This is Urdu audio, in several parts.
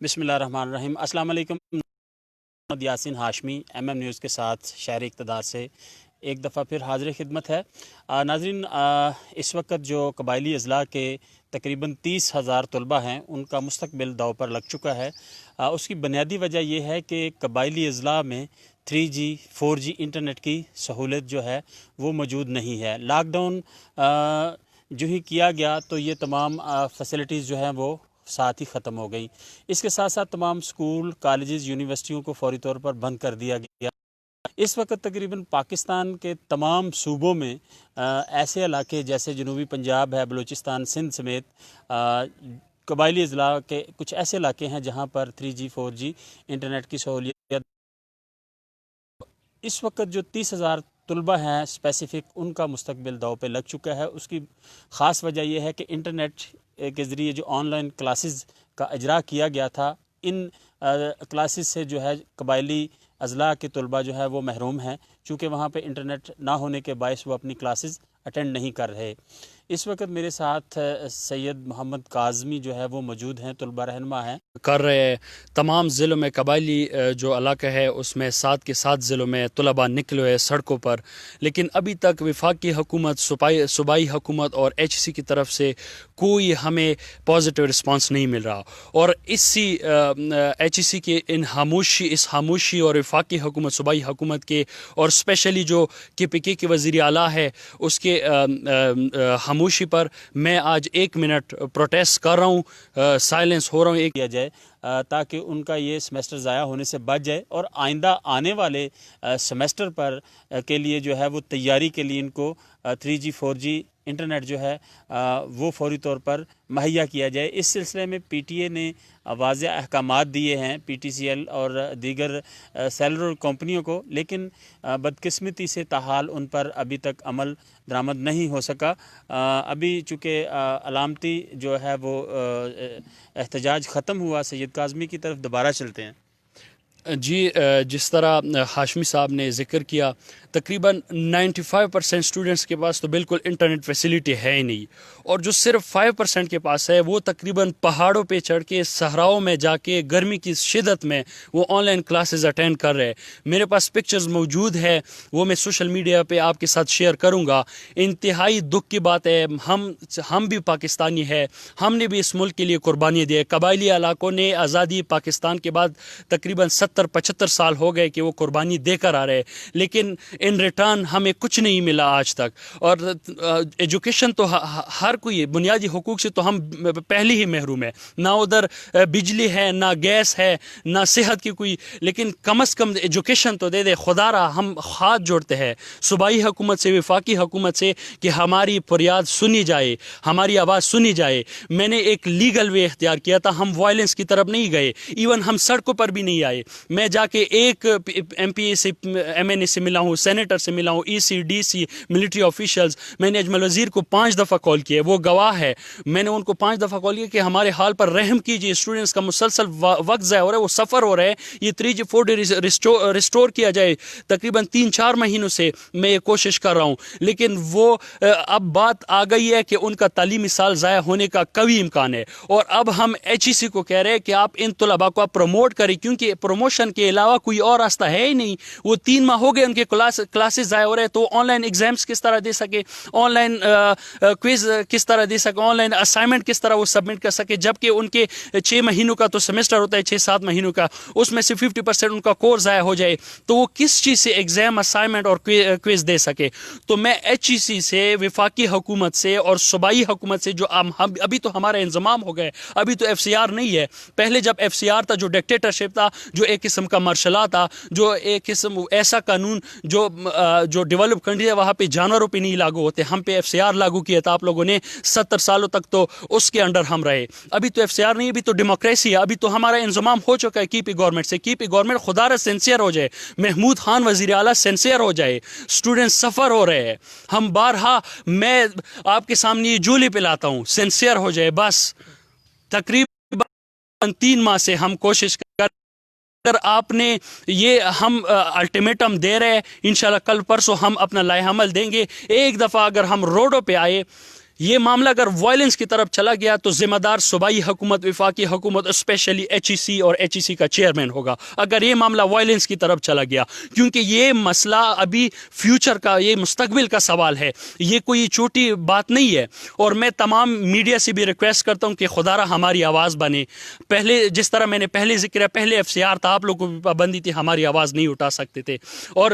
بسم اللہ الرحمن الرحیم۔ السلام علیکم۔ Muhammad Yasin Hashmi M M news کے ساتھ شہر اقتدار سے ایک دفعہ پھر حاضر خدمت ہے۔ ناظرین، اس وقت جو قبائلی اضلاع کے تقریباً 30,000 طلبہ ہیں، ان کا مستقبل داؤ پر لگ چکا ہے۔ اس کی بنیادی وجہ یہ ہے کہ قبائلی اضلاع میں 3G 4G انٹرنیٹ کی سہولت جو ہے وہ موجود نہیں ہے۔ لاک ڈاؤن جو ہی کیا گیا تو یہ تمام فیسلٹیز جو ہیں وہ ساتھ ہی ختم ہو گئی۔ اس کے ساتھ ساتھ تمام اسکول، کالجز، یونیورسٹیوں کو فوری طور پر بند کر دیا گیا۔ اس وقت تقریباً پاکستان کے تمام صوبوں میں ایسے علاقے جیسے جنوبی پنجاب ہے، بلوچستان، سندھ سمیت قبائلی اضلاع کے کچھ ایسے علاقے ہیں جہاں پر 3G 4G انٹرنیٹ کی سہولیت اس وقت جو 30,000 طلبہ ہیں اسپیسیفک، ان کا مستقبل داؤ پہ لگ چکا ہے۔ اس کی خاص وجہ یہ ہے کہ انٹرنیٹ کے ذریعے جو آن لائن کلاسز کا اجرا کیا گیا تھا، ان کلاسز سے جو ہے قبائلی اضلاع کے طلبہ جو ہے وہ محروم ہیں، چونکہ وہاں پہ انٹرنیٹ نہ ہونے کے باعث وہ اپنی کلاسز اٹینڈ نہیں کر رہے۔ اس وقت میرے ساتھ سید محمد کاظمی جو ہے وہ موجود ہیں، طلبہ رہنما ہیں۔ کر رہے تمام ضلعوں میں قبائلی جو علاقہ ہے اس میں 7 کے 7 ضلعوں میں طلباء نکلے ہوئے سڑکوں پر، لیکن ابھی تک وفاقی حکومت، صوبائی حکومت اور HC کی طرف سے کوئی ہمیں پازیٹیو رسپانس نہیں مل رہا، اور اسی HC کے اس خاموشی اور وفاقی حکومت، صوبائی حکومت کے، اور اسپیشلی جو KPK کے وزیر اعلیٰ ہے اس کے خاموشی پر میں آج 1 منٹ پروٹیسٹ کر رہا ہوں، سائلنس ہو رہا ہوں کیا جائے تاکہ ان کا یہ سمیسٹر ضائع ہونے سے بچ جائے، اور آئندہ آنے والے سمیسٹر پر کے لیے جو ہے وہ تیاری کے لیے ان کو 3G 4G انٹرنیٹ جو ہے وہ فوری طور پر مہیا کیا جائے۔ اس سلسلے میں PTA نے واضح احکامات دیے ہیں PTCL اور دیگر سیلولر کمپنیوں کو، لیکن بدقسمتی سے تاحال ان پر ابھی تک عمل درآمد نہیں ہو سکا۔ ابھی چونکہ علامتی جو ہے وہ احتجاج ختم ہوا، سید کاظمی کی طرف دوبارہ چلتے ہیں۔ جی، جس طرح ہاشمی صاحب نے ذکر کیا، تقریباً 95% اسٹوڈنٹس کے پاس تو بالکل انٹرنیٹ فیسلٹی ہے ہی نہیں، اور جو صرف 5% کے پاس ہے وہ تقریباً پہاڑوں پہ چڑھ کے، صحراؤں میں جا کے، گرمی کی شدت میں وہ آن لائن کلاسز اٹینڈ کر رہے ہیں۔ میرے پاس پکچرز موجود ہے، وہ میں سوشل میڈیا پہ آپ کے ساتھ شیئر کروں گا۔ انتہائی دکھ کی بات ہے، ہم بھی پاکستانی ہے، ہم نے بھی اس ملک کے لیے قربانی دی ہے۔ قبائلی علاقوں نے آزادی پاکستان کے بعد تقریباً 70-75 سال ہو گئے کہ وہ قربانی دے کر آ رہے، لیکن ان ریٹرن ہمیں کچھ نہیں ملا آج تک۔ اور ایجوکیشن تو ہر کوئی، بنیادی حقوق سے تو ہم پہلے ہی محروم ہے، نہ ادھر بجلی ہے، نہ گیس ہے، نہ صحت کی کوئی، لیکن کم از کم ایجوکیشن تو دے دے۔ خدا را ہم ہاتھ جوڑتے ہیں صوبائی حکومت سے، وفاقی حکومت سے، کہ ہماری فریاد سنی جائے، ہماری آواز سنی جائے۔ میں نے ایک لیگل وے اختیار کیا تھا، ہم وائلنس کی طرف نہیں گئے، ایون ہم سڑکوں پر بھی نہیں آئے۔ میں جا کے ایک MP سے، MNA سے ملا ہوں، سینیٹر سے ملا ہوں، EC DC ملٹری آفیشلز، میں نے اجمل وزیر کو 5 دفعہ کال کیا، وہ گواہ ہے۔ میں نے ان کو 5 دفعہ کال کیا کہ ہمارے حال پر رحم کیجیے، اسٹوڈنٹس کا مسلسل وقت ضائع ہو رہا ہے، وہ سفر ہو رہا ہے، یہ 3G 4G ریسٹور کیا جائے۔ تقریباً 3-4 مہینوں سے میں یہ کوشش کر رہا ہوں، لیکن وہ اب بات آ گئی ہے کہ ان کا تعلیمی سال ضائع ہونے کا قوی امکان ہے، اور اب ہم HEC کو کہہ رہے ہیں کہ آپ ان طلباء کو پروموٹ کریں، کیونکہ پروموشن کے علاوہ کوئی اور راستہ ہے ہی نہیں۔ وہ 3 ماہ ہو گئے ان کے کلاسز ضائع ہو رہے ہیں، تو آن لائن ایگزامس کس طرح دے سکے، آن لائن کوئز کس طرح دے سکے، آن لائن اسائنمنٹ کس طرح وہ سبمٹ کر سکے، جبکہ ان کے 6 مہینوں کا تو سیمسٹر ہوتا ہے، 6-7 مہینوں کا، اس میں سے 50% ان کا کورس ضائع ہو جائے تو وہ کس چیز سے ایگزام، اسائنمنٹ اور کوئز دے سکے۔ تو میں HEC سے، وفاقی حکومت سے اور صوبائی حکومت سے، جو ابھی تو ہمارا انضمام ہو گیا ہے، ابھی تو FCR نہیں ہے، پہلے جب FCR تھا جو ڈکٹیٹرشپ تھا، جو ایک قسم کا مارشل تھا، جو ایک قسم ایسا قانون جو ڈیولپ کنٹری ہے وہاں پہ جانوروں پہ نہیں لاگو ہوتے، ہم پہ FCR لاگو کیا تھا آپ لوگوں نے 70 سالوں تک، تو اس کے انڈر ہم رہے۔ ابھی تو FCR نہیں، ابھی تو ڈیموکریسی ہے، ابھی تو ہمارا انضمام ہو چکا ہے KP گورنمنٹ سے۔ KP گورنمنٹ خدا را سینسیئر ہو جائے، محمود خان وزیر اعلیٰ سینسیئر ہو جائے، اسٹوڈنٹ سفر ہو رہے ہیں، ہم بارہا، میں آپ کے سامنے یہ جولی پلاتا ہوں، سینسیئر ہو جائے بس۔ تقریباً 3 ماہ سے ہم کوشش کر، اگر آپ نے یہ، ہم الٹیمیٹم دے رہے ہیں، انشاءاللہ کل پرسوں ہم اپنا لائحہ عمل دیں گے۔ ایک دفعہ اگر ہم روڈوں پہ آئے، یہ معاملہ اگر وائلنس کی طرف چلا گیا تو ذمہ دار صوبائی حکومت، وفاقی حکومت، اسپیشلی ایچ ای سی اور ایچ ای سی کا چیئرمین ہوگا اگر یہ معاملہ وائلنس کی طرف چلا گیا، کیونکہ یہ مسئلہ ابھی فیوچر کا، یہ مستقبل کا سوال ہے، یہ کوئی چھوٹی بات نہیں ہے۔ اور میں تمام میڈیا سے بھی ریکویسٹ کرتا ہوں کہ خدا را ہماری آواز بنے۔ پہلے جس طرح میں نے پہلے ذکر ہے، پہلے ایف سی آر تھا، آپ لوگوں کو بھی پابندی تھی، ہماری آواز نہیں اٹھا سکتے تھے، اور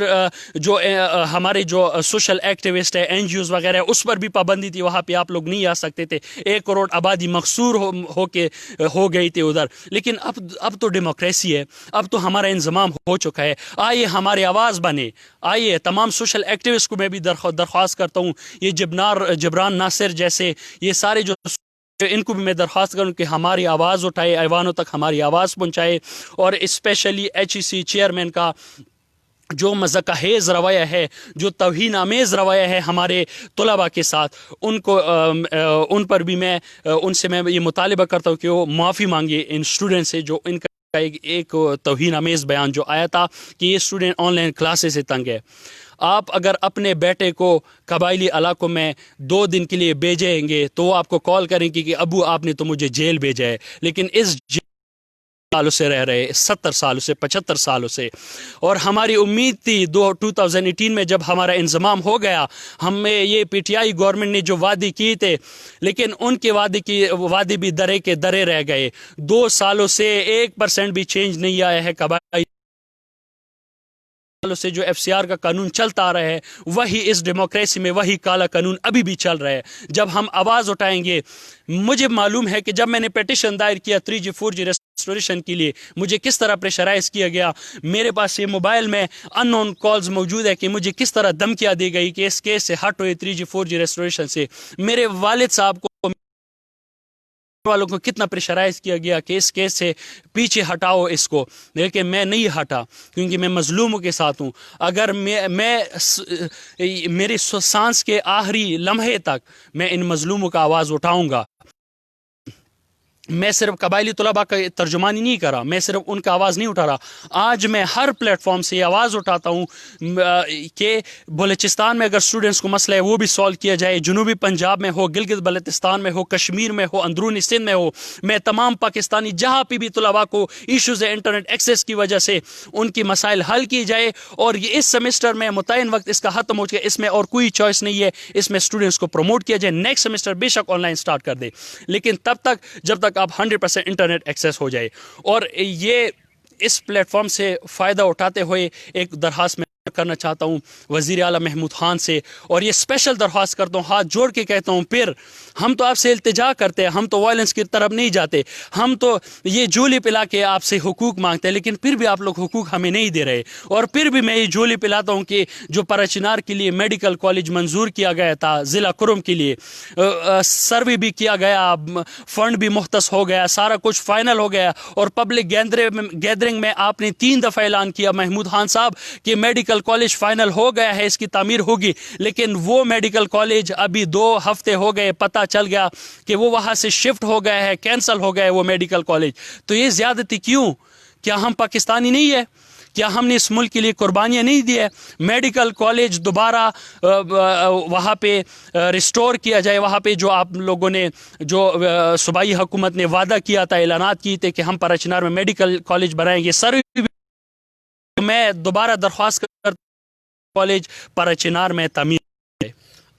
جو ہمارے جو سوشل ایکٹیوسٹ ہے، این جی اوز وغیرہ، اس پر بھی پابندی تھی، وہاں پہ آپ لوگ نہیں آ سکتے تھے، 1 کروڑ آبادی مقصور ہو گئی تھی ادھر۔ لیکن اب تو ڈیموکریسی ہے، اب تو ہمارا انضمام ہو چکا ہے، آئیے ہماری آواز بنے، آئیے تمام سوشل ایکٹیوسٹ کو میں بھی درخواست کرتا ہوں، یہ جبران ناصر جیسے یہ سارے جو ان کو بھی میں درخواست کروں کہ ہماری آواز اٹھائے، ایوانوں تک ہماری آواز پہنچائے، اور specially H E C chairman کا جو مذاق خیز رویہ ہے، جو توہین آمیز رویہ ہے ہمارے طلباء کے ساتھ، ان پر بھی میں ان سے میں یہ مطالبہ کرتا ہوں کہ وہ معافی مانگے ان اسٹوڈنٹ سے، جو ان کا ایک توہین آمیز بیان جو آیا تھا کہ یہ اسٹوڈنٹ آن لائن کلاسز سے تنگ ہے۔ آپ اگر اپنے بیٹے کو قبائلی علاقوں میں 2 دن کے لیے بھیجیں گے تو وہ آپ کو کال کریں گے کہ ابو آپ نے تو مجھے جیل بھیجا ہے، لیکن اس سالوں سے رہ رہے 70 سالوں سے 75 سالوں سے، اور ہماری امید تھی 2018 میں جب ہمارا انضمام ہو گیا، ہمیں یہ پی ٹی آئی گورنمنٹ نے جو وعدے کیے تھے، لیکن ان کے وعدے بھی درے کے درے رہ گئے۔ 2 سالوں سے 1% بھی چینج نہیں آیا ہے قبائلی سے جو ایف سی آر کا قانون چلتا آ رہا ہے، وہی اس ڈیموکریسی میں وہی کالا قانون ابھی بھی چل رہا ہے۔ جب ہم آواز اٹھائیں گے، مجھے معلوم ہے کہ جب میں نے پیٹیشن دائر کیا 3G 4G ریسٹوریشن کے لیے، مجھے کس طرح پریشرائز کیا گیا، میرے پاس یہ موبائل میں ان نون کالز موجود ہے کہ مجھے کس طرح دھمکیاں دی گئی کہ اس کیس سے ہٹ ہوئے 3G 4G ریسٹوریشن سے۔ میرے والد صاحب کو والوں کو کتنا پریشرائز کیا گیا کہ اس کیس سے پیچھے ہٹاؤ اس کو، لیکن میں نہیں ہٹا، کیونکہ میں مظلوموں کے ساتھ ہوں۔ اگر میری سانس کے آخری لمحے تک میں ان مظلوموں کا آواز اٹھاؤں گا۔ میں صرف قبائلی طلباء کا ترجمانی نہیں کر رہا، میں صرف ان کا آواز نہیں اٹھا رہا، آج میں ہر پلیٹ فارم سے یہ آواز اٹھاتا ہوں کہ بلوچستان میں اگر سٹوڈنٹس کو مسئلہ ہے وہ بھی سالو کیا جائے، جنوبی پنجاب میں ہو، گلگت بلتستان میں ہو، کشمیر میں ہو، اندرونی سندھ میں ہو، میں تمام پاکستانی جہاں پہ بھی طلباء کو ایشوز ہے انٹرنیٹ ایکسیس کی وجہ سے، ان کی مسائل حل کی جائے، اور یہ اس سیمسٹر میں متعین وقت اس کا ختم ہو چکا ہے، اس میں اور کوئی چوائس نہیں ہے، اس میں اسٹوڈنٹس کو پروموٹ کیا جائے، نیکسٹ سیمسٹر بے شک آن لائن سٹارٹ کر دے، لیکن تب تک جب تک آپ 100% انٹرنیٹ ایکسیس ہو جائے۔ اور یہ اس پلیٹ فارم سے فائدہ اٹھاتے ہوئے ایک درخواست میں کرنا چاہتا ہوں وزیر اعلیٰ محمود خان سے، اور یہ اسپیشل درخواست کرتا ہوں، ہاتھ جوڑ کے کہتا ہوں، پھر ہم تو آپ سے التجا کرتے ہیں، ہم تو وائلنس کی طرف نہیں جاتے، ہم تو یہ جولی پلا کے آپ سے حقوق مانگتے ہیں، لیکن پھر بھی آپ لوگ حقوق ہمیں نہیں دے رہے، اور پھر بھی میں یہ جولی پلاتا ہوں کہ جو پراچنار کے لیے میڈیکل کالج منظور کیا گیا تھا ضلع کرم کے لیے، سروے بھی کیا گیا، فنڈ بھی مختص ہو گیا، سارا کچھ فائنل ہو گیا، اور پبلک گیدرنگ میں آپ نے 3 دفعہ اعلان کیا محمود خان صاحب کہ میڈیکل کالج فائنل ہو گیا ہے، اس کی تعمیر ہوگی، لیکن وہ میڈیکل کالج ابھی 2 ہفتے ہو گئے، پتہ چل گیا کہ وہ وہاں سے شفٹ ہو گیا ہے، کینسل ہو گیا ہے وہ میڈیکل کالج۔ تو یہ زیادتی کیوں؟ کیا ہم پاکستانی نہیں ہے؟ کیا ہم نے اس ملک کے لیے قربانیاں نہیں دی ہے؟ میڈیکل کالج دوبارہ وہاں پہ ریسٹور کیا جائے، وہاں پہ جو آپ لوگوں نے جو صوبائی حکومت نے وعدہ کیا تھا، اعلانات کیے تھے کہ ہم پراچنار میں میڈیکل کالج بنائیں گے، سر میں دوبارہ درخواست کرتا ہوں کالج پراچنار میں تعمیر۔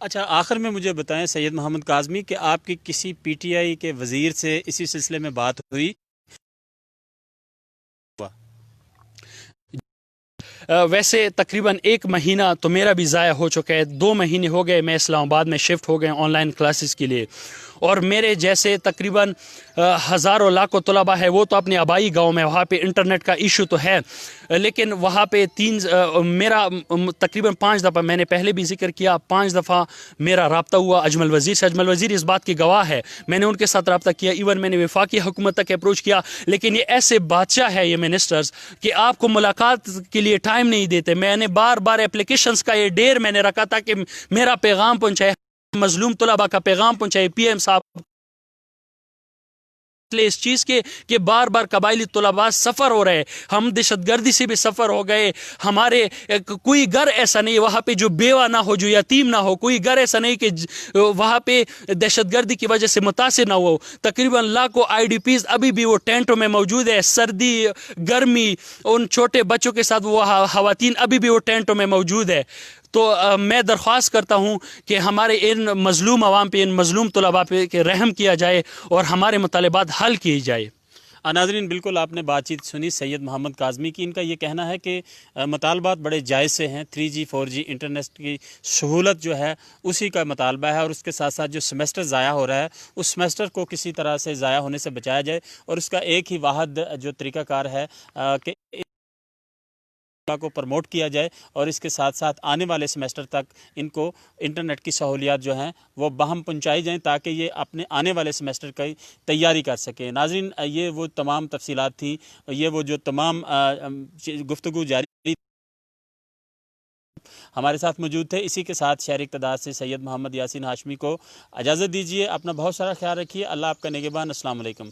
اچھا، آخر میں مجھے بتائیں سید محمد کاظمی کہ آپ کی کسی پی ٹی آئی کے وزیر سے اسی سلسلے میں بات ہوئی؟ ویسے تقریباً 1 مہینہ تو میرا بھی ضائع ہو چکا ہے، 2 مہینے ہو گئے میں اسلام آباد میں شفٹ ہو گئے آن لائن کلاسز کے لیے، اور میرے جیسے تقریباً ہزاروں لاکھوں طلباء ہے، وہ تو اپنے آبائی گاؤں میں، وہاں پہ انٹرنیٹ کا ایشو تو ہے، لیکن وہاں پہ میرا تقریباً 5 دفعہ، میں نے پہلے بھی ذکر کیا، 5 دفعہ میرا رابطہ ہوا اجمل وزیر سے، اجمل وزیر اس بات کی گواہ ہے، میں نے ان کے ساتھ رابطہ کیا، ایون میں نے وفاقی حکومت تک اپروچ کیا، لیکن یہ ایسے بادشاہ ہے یہ منسٹرز کہ آپ کو ملاقات کے لیے ٹائم نہیں دیتے۔ میں نے بار بار اپلیکیشنز کا یہ ڈیر میں نے رکھا تھا کہ میرا پیغام پہنچائے، مظلوم طلباء کا پیغام پہنچائے، پی ایم صاحب مسئلے اس چیز کے کہ بار بار قبائلی طلباء سفر ہو رہے، ہم دہشت گردی سے بھی سفر ہو گئے، ہمارے کوئی گھر ایسا نہیں وہاں پہ جو بیوہ نہ ہو، جو یتیم نہ ہو، کوئی گھر ایسا نہیں کہ وہاں پہ دہشت گردی کی وجہ سے متاثر نہ ہو۔ تقریباً لاکھوں آئی ڈی پیز ابھی بھی وہ ٹینٹوں میں موجود ہے، سردی گرمی ان چھوٹے بچوں کے ساتھ وہ خواتین ابھی بھی وہ ٹینٹوں میں موجود ہے۔ تو میں درخواست کرتا ہوں کہ ہمارے ان مظلوم عوام پہ، ان مظلوم طلباء پہ کہ رحم کیا جائے اور ہمارے مطالبات حل کیے جائے۔ ناظرین، بالکل آپ نے بات چیت سنی سید محمد کاظمی کی۔ ان کا یہ کہنا ہے کہ مطالبات بڑے جائز سے ہیں۔ 3G 4G انٹرنیٹ کی سہولت جو ہے اسی کا مطالبہ ہے، اور اس کے ساتھ ساتھ جو سیمسٹر ضائع ہو رہا ہے اس سیمسٹر کو کسی طرح سے ضائع ہونے سے بچایا جائے، اور اس کا ایک ہی واحد جو طریقہ کار ہے کہ کو پروموٹ کیا جائے، اور اس کے ساتھ ساتھ آنے والے سیمسٹر تک ان کو انٹرنیٹ کی سہولیات جو ہیں وہ باہم پہنچائی جائیں تاکہ یہ اپنے آنے والے سیمسٹر کی تیاری کر سکیں۔ ناظرین، یہ وہ تمام تفصیلات تھی، یہ وہ جو تمام گفتگو جاری ہمارے ساتھ موجود تھے۔ اسی کے ساتھ شہر اقتدار سے سید محمد یاسین ہاشمی کو اجازت دیجیے۔ اپنا بہت سارا خیال رکھیے۔ اللہ آپ کا نگہبان۔ السلام علیکم۔